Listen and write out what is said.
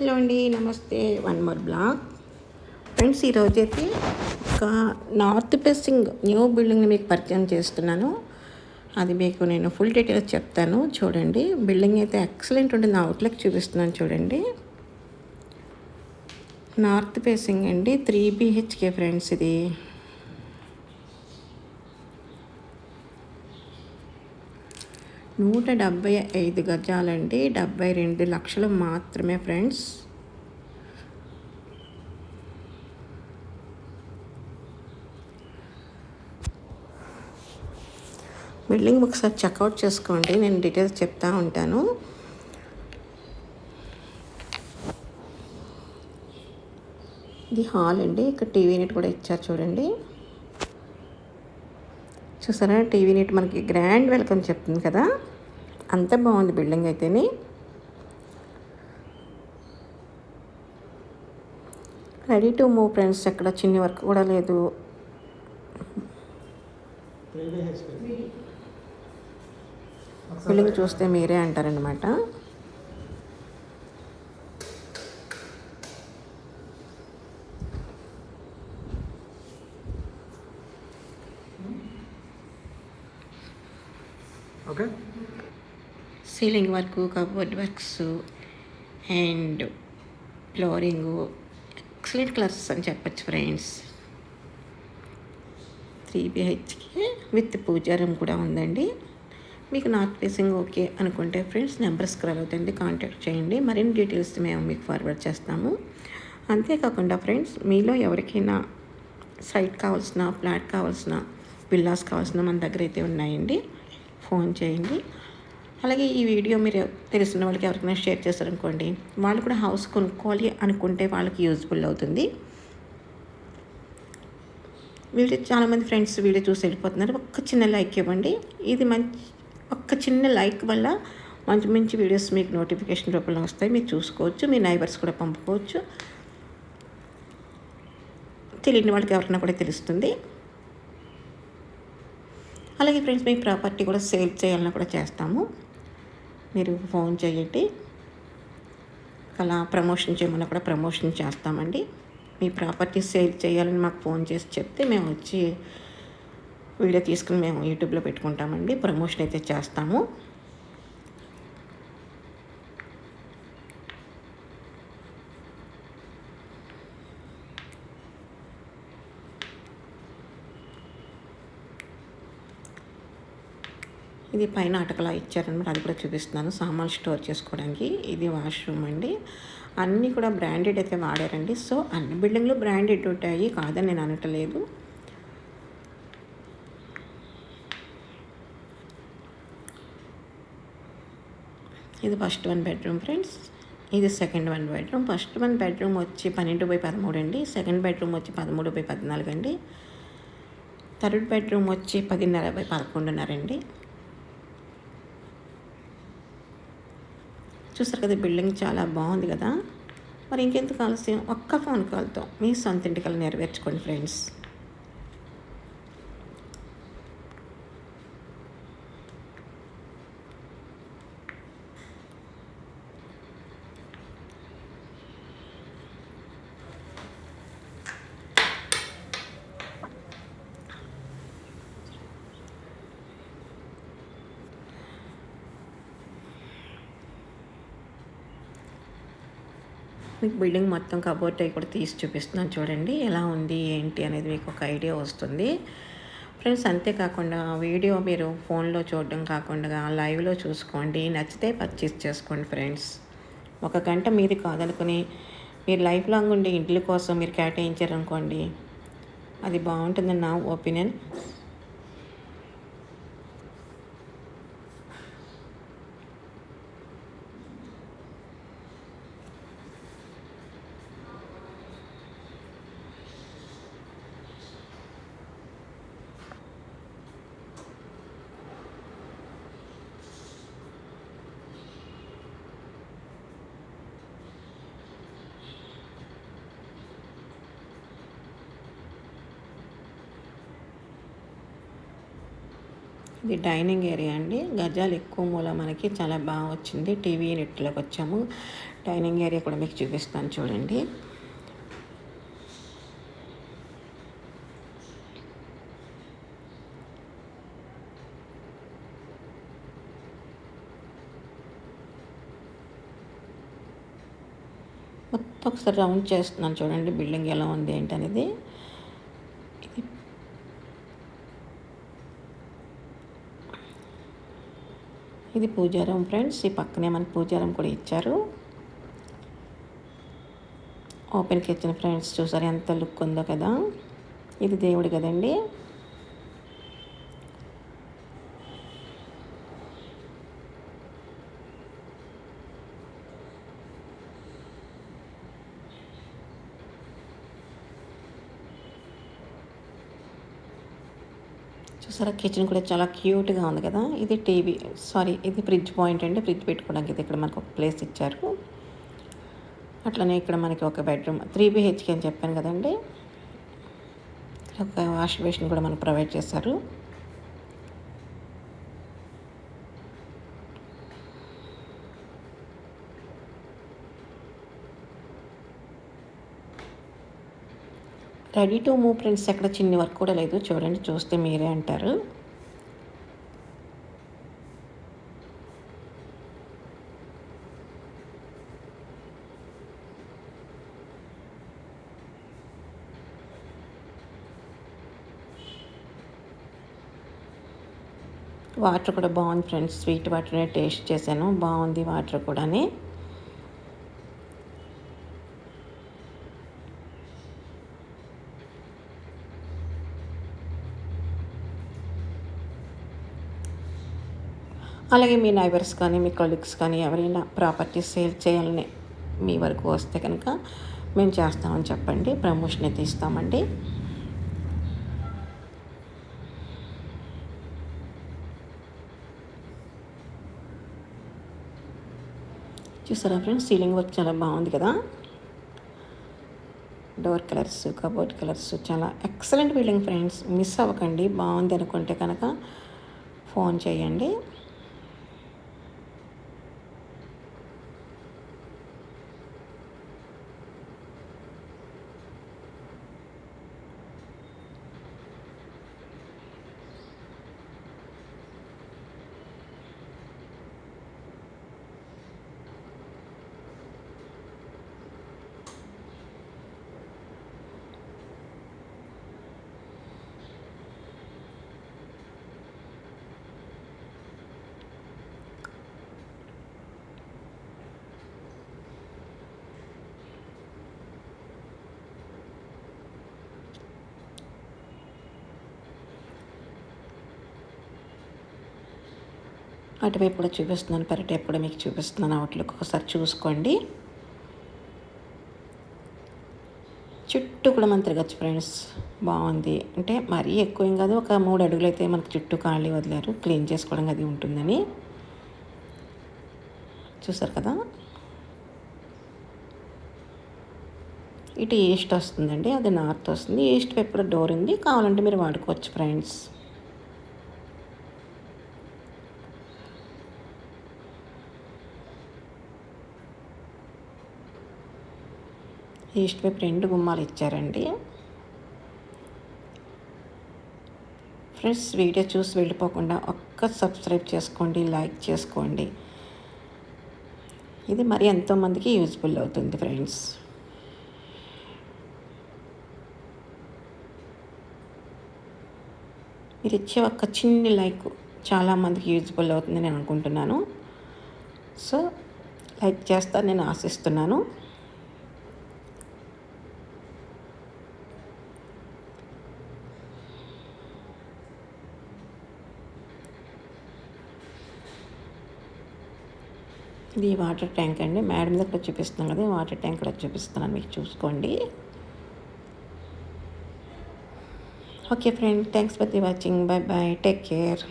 Hello అండి, నమస్తే. One more blog. Friends, ఈరోజైతే ఒక నార్త్ ఫేసింగ్ న్యూ బిల్డింగ్ని మీకు పరిచయం చేస్తున్నాను. అది మీకు నేను ఫుల్ డీటెయిల్స్ చెప్తాను. చూడండి, బిల్డింగ్ అయితే ఎక్సలెంట్ ఉంటుంది. అవుట్లుక్ చూపిస్తున్నాను చూడండి. నార్త్ ఫేసింగ్ అండి, 3 BHK ఫ్రెండ్స్. ఇది 175 గజాలండి, 72 లక్షలు మాత్రమే ఫ్రెండ్స్. బిల్డింగ్ ఒకసారి చెక్అవుట్ చేసుకోండి, నేను డీటెయిల్స్ చెప్తా ఉంటాను. ఇది హాల్ అండి, ఇక్కడ టీవీ యూనిట్ కూడా ఇచ్చారు చూడండి. చూసారా, టీవీ యూనిట్ మనకి గ్రాండ్ వెల్కమ్ చెప్తుంది కదా, అంత బాగుంది బిల్డింగ్ అయితేనే. రెడీ టు మూవ్ ఫ్రెండ్స్, ఎక్కడ చిన్న వర్క్ కూడా లేదు. బిల్డింగ్ చూస్తే మీరే అంటారనమాట. Okay, ceiling work, cupboard works and flooring excellent colours అని చెప్పచ్చు friends. 3 BHK with puja room కూడా ఉందండి. మీకు నార్త్ ఫేసింగ్ ఓకే అనుకుంటే ఫ్రెండ్స్, నెంబర్ స్క్రోల్ అవుతుంది, కాంటాక్ట్ చేయండి. మరిన్ని డీటెయిల్స్ మేము మీకు ఫార్వర్డ్ చేస్తాము. అంతేకాకుండా ఫ్రెండ్స్, మీలో ఎవరికైనా సైట్ కావాల్సిన, ఫ్లాట్ కావాల్సిన, విల్లాస్ కావాల్సిన మన దగ్గర అయితే ఉన్నాయండి. ఫోన్ చేయండి. అలాగే ఈ వీడియో మీరు తెలిసిన వాళ్ళకి ఎవరికైనా షేర్ చేస్తారనుకోండి, వాళ్ళు కూడా హౌస్ కొనుక్కోవాలి అనుకుంటే వాళ్ళకి యూజ్ఫుల్ అవుతుంది. వీడియో చాలామంది ఫ్రెండ్స్ వీడియో చూసి వెళ్ళిపోతున్నారు. ఒక్క చిన్న లైక్ ఇవ్వండి. ఇది ఒక్క చిన్న లైక్ వల్ల మంచి మంచి వీడియోస్ మీకు నోటిఫికేషన్ రూపంలో వస్తాయి. మీరు చూసుకోవచ్చు, మీ నైబర్స్ కూడా పంపుకోవచ్చు. తెలియని వాళ్ళకి ఎవరికైనా కూడా తెలుస్తుంది. అలాగే ఫ్రెండ్స్, మీ ప్రాపర్టీ కూడా సేల్ చేయాలన్నా కూడా చేస్తాము. మీరు ఫోన్ చేయండి. అలా ప్రమోషన్ చేయమన్నా కూడా ప్రమోషన్ చేస్తామండి. మీ ప్రాపర్టీ సేల్ చేయాలని మాకు ఫోన్ చేసి చెప్తే మేము వచ్చి వీడియో తీసుకుని మేము యూట్యూబ్లో పెట్టుకుంటామండి. ప్రమోషన్ అయితే చేస్తాము. ఇది పైన అటకలా ఇచ్చారనమాట, అది కూడా చూపిస్తున్నాను. సామాన్లు స్టోర్ చేసుకోవడానికి. ఇది వాష్రూమ్ అండి. అన్నీ కూడా బ్రాండెడ్ అయితే వాడారండి. సో అన్ని బిల్డింగ్లు బ్రాండెడ్ ఉంటాయి, కాదని నేను అనట్లేదు. ఇది ఫస్ట్ 1 బెడ్రూమ్ ఫ్రెండ్స్. ఇది సెకండ్ 1 బెడ్రూమ్. ఫస్ట్ 1 బెడ్రూమ్ వచ్చి 12/13 అండి. సెకండ్ బెడ్రూమ్ వచ్చి 13/14 అండి. థర్డ్ బెడ్రూమ్ వచ్చి 10.5/11.5 అండి. చూసారు కదా, బిల్డింగ్ చాలా బాగుంది కదా. మరి ఇంకెందుకు ఆలస్యం, ఒక్క ఫోన్ కాల్తో మీ సొంత ఇంటికలు నెరవేర్చుకోండి ఫ్రెండ్స్. మీకు బిల్డింగ్ మొత్తం కబోర్డ్ అవి కూడా తీసి చూపిస్తున్నాను చూడండి, ఎలా ఉంది ఏంటి అనేది మీకు ఒక ఐడియా వస్తుంది ఫ్రెండ్స్. అంతేకాకుండా వీడియో మీరు ఫోన్లో చూడడం కాకుండా లైవ్లో చూసుకోండి. నచ్చితే పర్చేస్ చేసుకోండి ఫ్రెండ్స్. 1 గంట మీది కాదనుకుని మీరు లైఫ్ లాంగ్ ఉండి ఇంటి కోసం మీరు కేటాయించారనుకోండి, అది బాగుంటుందని నా ఒపీనియన్. ఇది డైనింగ్ ఏరియా అండి. గజాలు ఎక్కువ మూల మనకి చాలా బాగా వచ్చింది. టీవీ యూనిట్లోకి వచ్చాము. డైనింగ్ ఏరియా కూడా మీకు చూపిస్తాను చూడండి. మొత్తం ఒకసారి రౌండ్ చేస్తున్నాను చూడండి, బిల్డింగ్ ఎలా ఉంది ఏంటనేది. ఇది ఇది పూజారం ఫ్రెండ్స్. ఈ పక్కనే మనకి పూజారం కూడా ఇచ్చారు. ఓపెన్ కిచెన్ ఫ్రెండ్స్, చూసారు ఎంత లుక్ ఉందో కదా. ఇది దేవుడి కదండి. చూసారా కిచెన్ కూడా చాలా క్యూట్గా ఉంది కదా. ఇది ఇది ఫ్రిడ్జ్ పాయింట్ అండి. ఫ్రిడ్జ్ పెట్టుకోవడానికి ఇది ఇక్కడ మనకు ఒక ప్లేస్ ఇచ్చారు. అట్లనే ఇక్కడ మనకి ఒక బెడ్రూమ్ 3 BHK అని చెప్పాను కదండి. ఒక వాష్ బేసిన్ కూడా మనకు ప్రొవైడ్ చేశారు. Ready to move friends. ఎక్కడ చిన్న వర్క్ కూడా లేదు చూడండి, చూస్తే మీరే అంటారు. వాటర్ కూడా బాగుంది ఫ్రెండ్స్. స్వీట్ వాటర్ టేస్ట్ చేశాను, బాగుంది వాటర్ కూడా. అలాగే మీ నైబర్స్ కానీ మీ కొలీగ్స్ కానీ ఎవరైనా ప్రాపర్టీస్ సేల్ చేయాలని మీ వరకు వస్తే కనుక మేము చేస్తామని చెప్పండి, ప్రమోషన్ అయితే ఇస్తామండి. చూసారా ఫ్రెండ్స్, సీలింగ్ వర్క్ చాలా బాగుంది కదా. డోర్ కలర్స్, కబోర్డ్ కలర్స్ చాలా ఎక్సలెంట్ బిల్డింగ్ ఫ్రెండ్స్. మిస్ అవ్వకండి. బాగుంది అనుకుంటే కనుక ఫోన్ చేయండి. అటువైపు కూడా చూపిస్తున్నాను, పెరటైపు కూడా మీకు చూపిస్తున్నాను. అవుట్లుక్ ఒకసారి చూసుకోండి. చుట్టూ కూడా మనం తిరగచ్చు ఫ్రెండ్స్. బాగుంది అంటే మరీ ఎక్కువ ఏం కాదు, ఒక 3 అడుగులు అయితే మనకు చుట్టూ ఖాళీ వదిలేరు, క్లీన్ చేసుకోవడం అది ఉంటుందని. చూసారు కదా. ఇటు ఈస్ట్ వస్తుందండి, అది నార్త్ వస్తుంది. ఈస్ట్ వైపు కూడా డోర్ ఉంది, కావాలంటే మీరు వాడుకోవచ్చు ఫ్రెండ్స్. ఈస్ట్ వైపు 2 గుమ్మాలు ఇచ్చారండి. ఫ్రెండ్స్, వీడియో చూసి వెళ్ళిపోకుండా ఒక్క సబ్స్క్రైబ్ చేసుకోండి, లైక్ చేసుకోండి. ఇది మరి ఎంతోమందికి యూజ్ఫుల్ అవుతుంది ఫ్రెండ్స్. మీరు ఇచ్చే ఒక చిన్న లైక్ చాలామందికి యూజ్ఫుల్ అవుతుంది నేను అనుకుంటున్నాను. సో లైక్ చేస్తాను నేను ఆశిస్తున్నాను. ఇది వాటర్ ట్యాంక్ అండి. మేడ మీద కూడా చూపిస్తున్నాను కదా, వాటర్ ట్యాంక్ కూడా చూపిస్తున్నాను, మీకు చూసుకోండి. Okay friend, thanks for the watching. Bye bye, take care.